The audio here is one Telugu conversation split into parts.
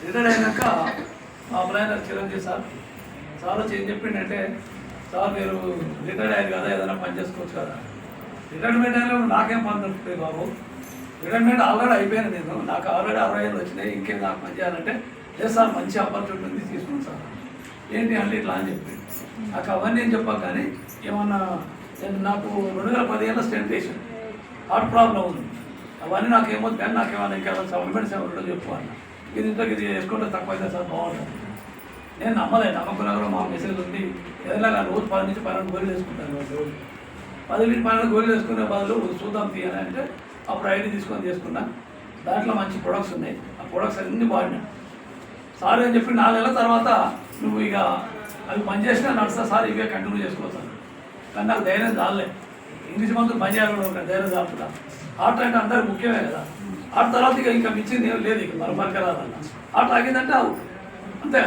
రిటైర్డ్ అయినాక మా ప్లాన్ చిరంజీవి సార్ వచ్చి ఏం చెప్పిండంటే, సార్ మీరు రిటైర్డ్ అయ్యారు కదా, ఏదైనా పని చేసుకోవచ్చు కదా. రిటైర్మెంట్ అయినా నాకేం పని దొరుకుతాయి బాబు, రిటైర్మెంట్ ఆల్రెడీ అయిపోయాను నేను, నాకు ఆల్రెడీ 60 ఏళ్ళు వచ్చినాయి, ఇంకేం నాకు పని చేయాలంటే, లేదు సార్ మంచి ఆపర్చునిటీ ఉంది తీసుకుని సార్. ఏంటి అంటే ఇట్లా అని చెప్పి నాకు అవన్నీ ఏం చెప్పాక కానీ ఏమన్నా నాకు 2015లో స్టెంట్ వేసాను, హార్ట్ ప్రాబ్లం ఉంది. అవన్నీ నాకేమవుతుంది కానీ నాకేమన్నా ఇంకేమైనా సప్లిమెంట్స్ ఏమన్నా చెప్పు అన్న. ఇది ఇంతకు ఇది వేసుకుంటే తక్కువ అయితే సార్ బాగుంటుంది. నేను నమ్మకున్నా కూడా మా మెసేజ్ ఉంది, ఏదైనా రోజు 10 నుంచి 12 గోళీలు వేసుకుంటాను. రోజు 10 నుంచి 12 గోళీలు వేసుకునే బదులు చూద్దాం తీయాలి అంటే అప్పుడు ఐడి తీసుకొని చేసుకున్నా. దాంట్లో మంచి ప్రొడక్ట్స్ ఉన్నాయి, ఆ ప్రొడక్ట్స్ అన్నీ వాడినా. సార్ అని చెప్పి 4 నెలల తర్వాత నువ్వు ఇక అవి పనిచేసినా నడుస్తా సార్, ఇవే కంటిన్యూ చేసుకోవచ్చు. కానీ నాకు ధైర్యం చాలే, ఇంగ్లీష్ మందులు పని చేయాలి, ధైర్యం చాలుతుందా. ఆట అంటే అందరికి ముఖ్యమే కదా. ఆట తర్వాత ఇక ఇంకా మించింది ఏం లేదు, ఇక మన పరికరాలన్న ఆట ఆగిందంటే అవుట్ అంతే.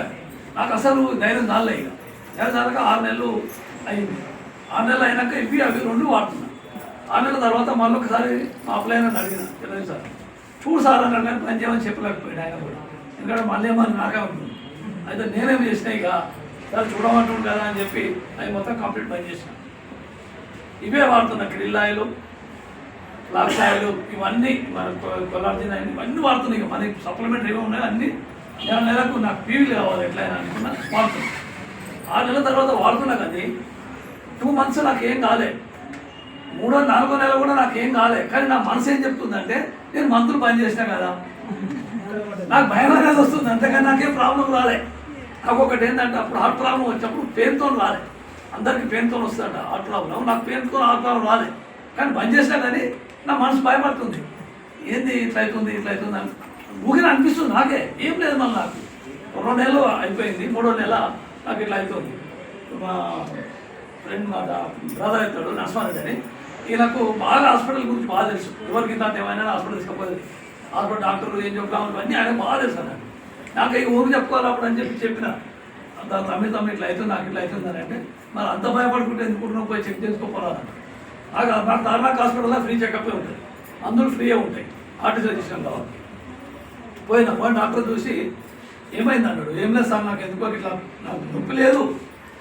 నాకు అసలు ధైర్యం చాలే, ఇక ధైర్యం చాలక 6 నెలలు అయింది. 6 నెలలు అయినాక ఇవి అవి 2 వాడుతున్నా. 6 నెలల తర్వాత మళ్ళీ ఒకసారి మా అప్లైన్ అడిగిన, తెలియదు సార్ చూడు సార్ అన్నాడు, కానీ పని చేయమని చెప్పలేకపోయాడు ఆయన కూడా. ఎందుకంటే మళ్ళీ ఏమని నాకే ఉంటుంది. అయితే నేనేం చేసినా ఇక సార్ చూడమంటుంది కదా అని చెప్పి అవి మొత్తం కంప్లీట్ పని చేసిన. ఇవే వాడుతున్నా, క్రిల్ ఆయిల్, ఫ్లాక్స్ ఆయిల్, ఇవన్నీ మన కొలార్జిన్ ఆయిల్, ఇవన్నీ వాడుతున్నాయి. ఇక మనకి సప్లిమెంటరీ ఏమో ఉన్నాయి అన్నీ. నెలకు నాకు పీవీలు కావాలి ఎట్లయినా అనుకున్నా వాడుతున్నా. 6 నెలల తర్వాత వాడుతున్నా కానీ 2 మంత్స్ నాకు ఏం కాలే, 3వ 4వ నెల కూడా నాకు ఏం కాలే. కానీ నా మనసు ఏం చెప్తుందంటే నేను మందులు పని చేసినా కదా, నాకు భయం అనేది వస్తుంది, అంతేగాని నాకేం ప్రాబ్లం రాలే. నాకు ఒకటి ఏంటంటే అప్పుడు హార్ట్ ప్రాబ్లం వచ్చినప్పుడు పెయిన్తో రాలే. అందరికీ పెయిన్తో వస్తుందంట హార్ట్ ప్రాబ్లం, నాకు పెయిన్తో హార్ట్ ప్రాబ్లం రాలే. కానీ పని చేసినా కానీ నా మనసు భయపడుతుంది, ఏంది ఇట్లా అవుతుంది అని ఊగిన అనిపిస్తుంది నాకే. ఏం లేదు మళ్ళీ నాకు 2 నెలలు అయిపోయింది, 3వ నెల నాకు ఇట్లా అవుతుంది. మా ఫ్రెండ్ మా బ్రదర్ అవుతాడు నర్సమారెడ్డి అని, ఈయనకు బాగా హాస్పిటల్ గురించి బాగా తెలుసు. ఎవరికి ఇంత ఏమైనా హాస్పిటల్ తీసుకపోయేది, హాస్పిటల్ డాక్టర్లు ఏం చెప్తామని అన్నీ ఆయన బాగా తెలుసు అన్నాడు. నాకు ఇక ఊరికి చెప్పుకోవాలి అప్పుడు అని చెప్పిన, తమ్మి ఇట్లా అవుతుంది, నాకు ఇట్లా అవుతుంది అని అంటే, మరి అంత భయపడుకుంటే ఎందుకుంటున్నావు, పోయి చెక్ చేసుకోపోవాలి. నాకు తార్నాక్ హాస్పిటల్లో ఫ్రీ చెకప్ ఉంటుంది, మందులు ఫ్రీయే ఉంటాయి, హార్ట్ సజెషన్ కావాలి. పోయిన డాక్టర్ చూసి ఏమైంది అన్నాడు. ఏం లేదు సార్, నాకు ఎందుకో ఇట్లా నాకు నొప్పి లేదు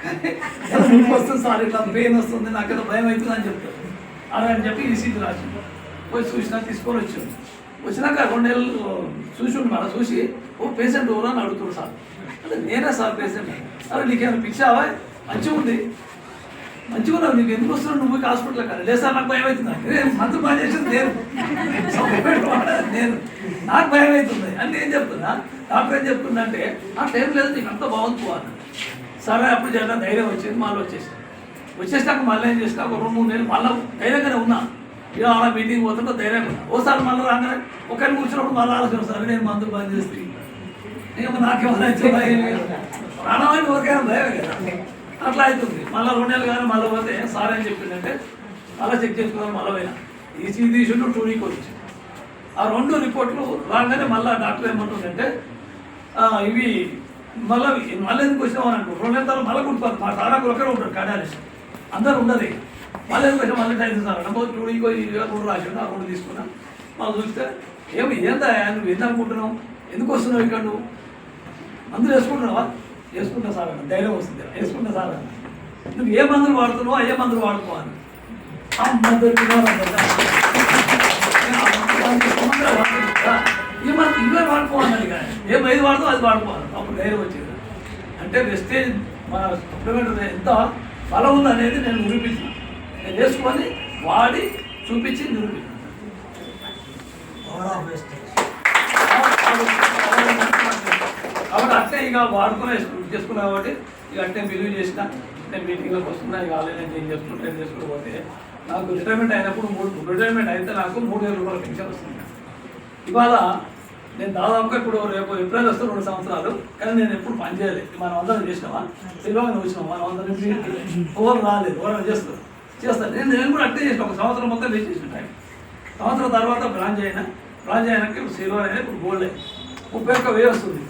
కానీ నొప్పి వస్తుంది సార్, ఇట్లా పెయిన్ వస్తుంది, నాకు ఏదో భయం అవుతుంది అని చెప్తాడు. అలా అని చెప్పి ఈసీజీ రాసి పోయి చూసినా తీసుకొని వచ్చాడు. వచ్చినాక 2 నెలలు చూసి మన చూసి ఓ పేషెంట్ ఎవరో అని అడుగుతాడు సార్. అంటే నేనే సార్ పేషెంట్. అరే నీకేమైనా పిచ్చావా, మంచిగా ఉంది, మంచిగా ఉన్నావు, నీకు ఎందుకు వస్తున్నావు నువ్వు హాస్పిటల్ కానీ. లేదు సార్ నాకు భయం అవుతుంది, నేను మందు పని చేసేది నేను నాకు భయం అవుతుంది అంటే ఏం చెప్తున్నా. డాక్టర్ ఏం చెప్తున్నా అంటే ఆ టైం లేదు, నీకు అంతా బాగుంది పోవాలి. సరే అప్పుడు చాలా ధైర్యం వచ్చింది, మళ్ళీ వచ్చేసాక మళ్ళీ ఏం చేసినా ఒక 2-3 నెలలు మళ్ళీ ధైర్యంగానే ఉన్నా. ఇక అలా మీటింగ్ పోతుంటే ధైర్యంగా ఉన్నా. ఓసారి మళ్ళీ రాగానే ఒకరిని కూర్చున్నప్పుడు మళ్ళీ ఆలోచన వస్తారు, నేను మందులు బంద్ చేస్తే ఇక నాకేమైనా ప్రాణమైన ఎవరికైనా భయమే కదా, అట్లా అవుతుంది. మళ్ళీ 2 నెలలు కానీ మళ్ళీ పోతే సార్ ఏం చెప్పిందంటే అలా చెక్ చేసుకున్నాను. మళ్ళీ పోయినా ఈసీ తీసుకుంటూ 2 వీక్ వచ్చి ఆ 2 రిపోర్ట్లు రాగానే మళ్ళీ డాక్టర్ ఏమంటుందంటే ఇవి మళ్ళీ ఎందుకు వచ్చినామని అంటారు. 2 నెలల తర్వాత మళ్ళీ కుట్టుకోవాలి. మా తారాకులు ఒకరే ఉంటారు, కార్డియాలజిస్ట్ అందరూ ఉండదు. మళ్ళీ ఎందుకు వచ్చా మళ్ళీ టైం సార్ అంటే 2 వీక్ 2 రాసిండు, ఆ 2 తీసుకున్నా. మళ్ళీ చూస్తే ఏందా నువ్వు ఎంత అనుకుంటున్నావు, ఎందుకు వస్తున్నావు ఇక్కడ, నువ్వు మందులు వేసుకుంటున్నావా, వేసుకుంటా సార్ అన్న, ధైర్యం వస్తుంది, వేసుకుంటా సార్ అన్న. నువ్వు ఏ మందులు వాడుతున్నావు అయ్యే మందులు వాడుకోవాలి. ఈ మందులు ఇవే వాడుకోవాలి, కానీ ఏం ఏది వాడుతావు అది వాడుకోవాలి. అప్పుడు ధైర్యం వచ్చేది. అంటే వెస్టేజ్ మన సప్లిమెంట్ ఎంత బలం ఉందనేది నేను నిరూపించిన, నేను వేసుకొని వాడి చూపించి నిరూపించాను. కాబట్టి అట్టే ఇక వాడుకునే చేసుకున్నా కాబట్టి ఇక అట్టే బిలీవ్ చేసిన. నేను మీటింగ్లోకి వస్తున్నా, ఇక ఆల్రెడీ నేను చేసుకుంటూ పోతే నాకు రిటైర్మెంట్ అయినప్పుడు రిటైర్మెంట్ అయితే నాకు 3,000 రూపాయల పెన్షన్ వస్తుంది. ఇవాళ నేను దాదాపుగా ఇప్పుడు రేపు ఏప్రిల్ వస్తే 2 సంవత్సరాలు, కానీ నేను ఎప్పుడు పని చేయలేదు. మనం అందరం చేసినామా, తెలియగానే వచ్చినాం, మనం అందరం ఎవరు రాలేదు, ఎవరైనా చేస్తాను. నేను కూడా అట్టే చేసిన, 1 సంవత్సరం మొత్తం వేసి చేసిన టైం. సంవత్సరం తర్వాత బ్రాంచ్ అయినాక ఇప్పుడు సిల్వర్ అయినా ఇప్పుడు గోల్డ్ అయింది, 31,000 వస్తుంది.